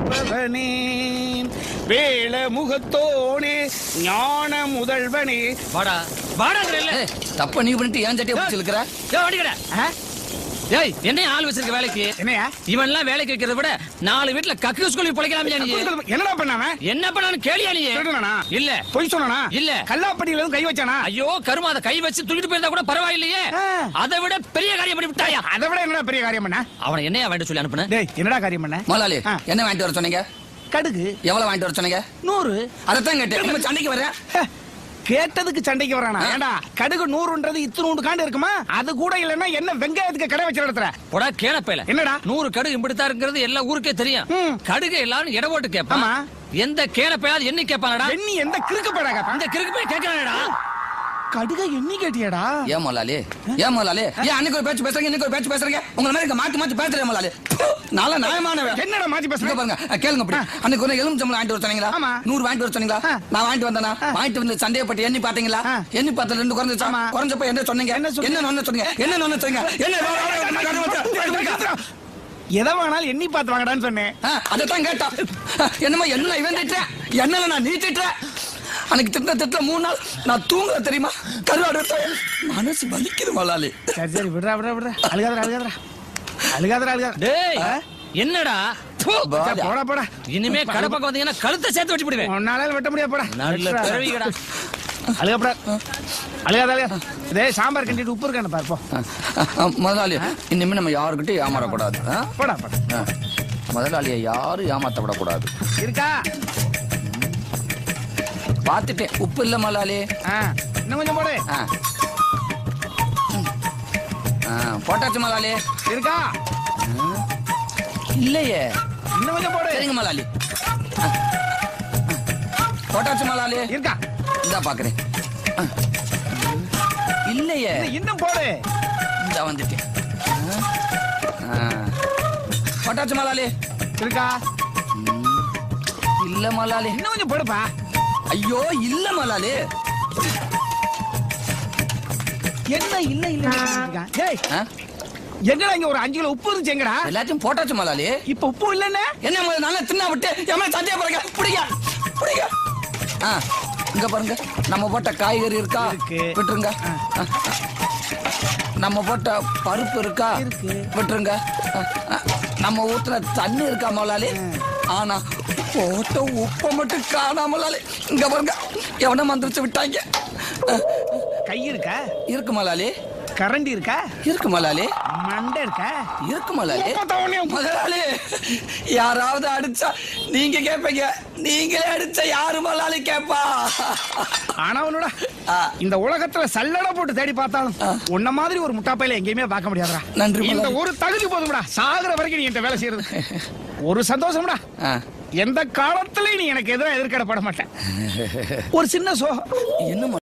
காப்பவனே வேள முகத்தோனே ஞான முதல்வனே. வாடா வாடா. தப்ப நீ பண்ணிட்டு ஏன் சட்டியை பிடிச்சிருக்கிற? ஏய் என்ன ஆள் வச்சிருக்க வேலைக்கு? என்னையா இவன் எல்லாம் வேலைக்கு வைக்கிறத விட 4 வீட்டுல கக்கு ஸ்கூல் பிழைக்கலாம். என்னடா பண்ணாம? என்ன பண்ணான்னு கேளியா நீ? இல்ல பொய் சொன்னானா? இல்ல கல்லாப்பட்டியில கை வச்சானா? ஐயோ கருமா, அதை கை வச்சு தூக்கிட்டு போயிருந்தா கூட பரவாயில்லையே. அதை விட பெரிய காரியம் பண்ணி விட்டாயா? அதை விட என்னடா பெரிய காரியம் பண்ண? அவனை என்னையா வேண்ட சொல்லி அனுப்புன? டேய் என்னடா காரியம் பண்ண? முதலாளி என்ன வாங்கிட்டு வர சொன்னீங்க? கடுகு. எவ்வளவு வாங்கிட்டு வர சொன்னீங்க? 100. அதைத்தான் கேட்டேன். நம்ம சண்டைக்கு வர கேட்டதுக்கு சண்டைக்கு வரானா? ஏண்டா கடுகு 100ன்றது இத்தனூண்டு காண்டு இருக்குமா? அது கூட இல்லன்னா என்ன வெங்காயத்துக்கு கடை வச்சு நடத்துற? போடா கேளப்பையில. என்னடா 100 கடுகு இப்படித்தான் இருக்கிறது எல்லா ஊருக்கே தெரியும். கடுகு எல்லாரும் எடை போட்டு கேட்பான். எந்த கேளப்பையாவது எண்ணி கேட்பானடா? எண்ணி எந்த கிறுக்கு படாக? அந்த கிறுக்கு போய் கேட்கறானடா. கடுக எண்ணி கேட்டியாடா? ஏன் முதலாளி? ஏன் முதலாளி? ஏன் அன்னைக்கு ஒரு பேச்சு பேசுறீங்க, இன்னைக்கு ஒரு பேச்சு பேசுறீங்க? உங்களை மாதிரி மாத்தி மாத்தி பேசுறேன் முதலாளி. நல்ல நியாயமானவன். என்னடா மாத்தி பேசுறீங்க? பாருங்க கேளுங்க. அப்படி அன்னைக்கு ஒரு எலுமிச்சம்பளம் வாங்கிட்டு வர சொன்னீங்களா? 100 வாங்கிட்டு வர சொன்னீங்களா? நான் வாங்கிட்டு வந்தேனா? வாங்கிட்டு வந்து சந்தேகப்பட்டு எண்ணி பாத்தீங்களா? எண்ணி பார்த்தா 2 குறைஞ்சிச்சா? குறைஞ்சப்ப என்ன சொன்னீங்க? என்ன சொன்னீங்க? எதை வேணாலும் எண்ணி பார்த்து வாங்கடான்னு சொன்னேன். அதைத்தான் கேட்டா என்னமா என்ன இவன் திட்டுறேன், என்னல நான் நீ திட்டுறேன். அன்னைக்கு திட்ட 3 நாள் நான் தூங்கல தெரியுமா? கருவாடு மனசு வலிக்குது முதலாளி. சரி சரி விடுறா விடுறா விடுறா. அழுகாதரா. டேய் என்னடா? போடா போடா. இனிமே கடை பக்கம் வந்தீங்கன்னா கழுத்தை சேர்த்து வச்சு விடுவேன். உன்னால வெட்ட முடியாது போடா. நல்ல பிறவிகடா. அழுகாத. இதே சாம்பார் கண்டிட்டு உப்பு இருக்கான்னு பாரு. முதலாளி இனிமே நம்ம யாருக்கிட்டையும் ஏமாறக்கூடாது. போடா. முதலாளியை யாரும் ஏமாத்த விடக்கூடாது. இருக்கா? பாத்துட்டேன். உப்பு இல்ல முதலாளி. இன்னும் கொஞ்சம் போடு. போட்டாச்சு முதலாளி. இருக்கா? இல்லையே. இன்னும் கொஞ்சம் போடு. சரிங்க முதலாளி. போட்டாச்சு முதலாளி. இருக்கா? இந்தா பாக்குறேன். இல்லையே. இன்னும் போடு. இந்த வந்துட்டேன். போட்டாச்சு முதலாளி. இருக்கா? இல்ல முதலாளி. இன்னும் கொஞ்சம் போடுப்பா. ஐயோ இல்ல முதலாளி. என்ன இல்ல. ஏய் எங்கடா இங்க ஒரு 5 கிலோ உப்பு இருந்துச்சு எங்கடா? எல்லாத்தையும் போட்டாச்சு முதலாளி. இப்ப உப்பு இல்லன்னு என்ன முதல்ல நல்லா தின்னா விட்டு ஏமா சண்டையா பாருங்க. புடிங்க. இங்க பாருங்க. நம்ம போட்ட காய்கறி இருக்கா? விட்டுருங்க. நம்ம போட்ட பருப்பு இருக்கா? விட்டுருங்க. நம்ம ஊத்துன தண்ணி இருக்கா முதலாளி? ஆனா போட்ட உப்ப மட்டும் காணாமலாலே. இங்க பாருங்க எவன மந்திரிச்சு விட்டாங்க. கை இருக்கா? இருக்கு முதலாளி. கரண்டி இருக்கா? இருக்கு முதலாளி. மண்டை இருக்கா? இருக்கு முதலாளி. முதலாளி யாராவது அடிச்சா நீங்க கேப்பீங்க, நீங்களே அடிச்சா யாரு முதலாளி கேப்பா? ஆனா உன்னோட இந்த உலகத்துல சல்லடை போட்டு தேடி பார்த்தாலும் உன்ன மாதிரி ஒரு முட்டாப்பையில எங்கேயுமே பார்க்க முடியாதுடா. நன்றி. இந்த ஒரு தகுதி போதும்டா சாகுற வரைக்கும் நீ இந்த வேலை செய்யறது. ஒரு சந்தோஷம்டா. எந்த காலத்திலயும் நீ எனக்கு எதிராக எதிர்கடப்பட மாட்டேன். ஒரு சின்ன சோகம். என்ன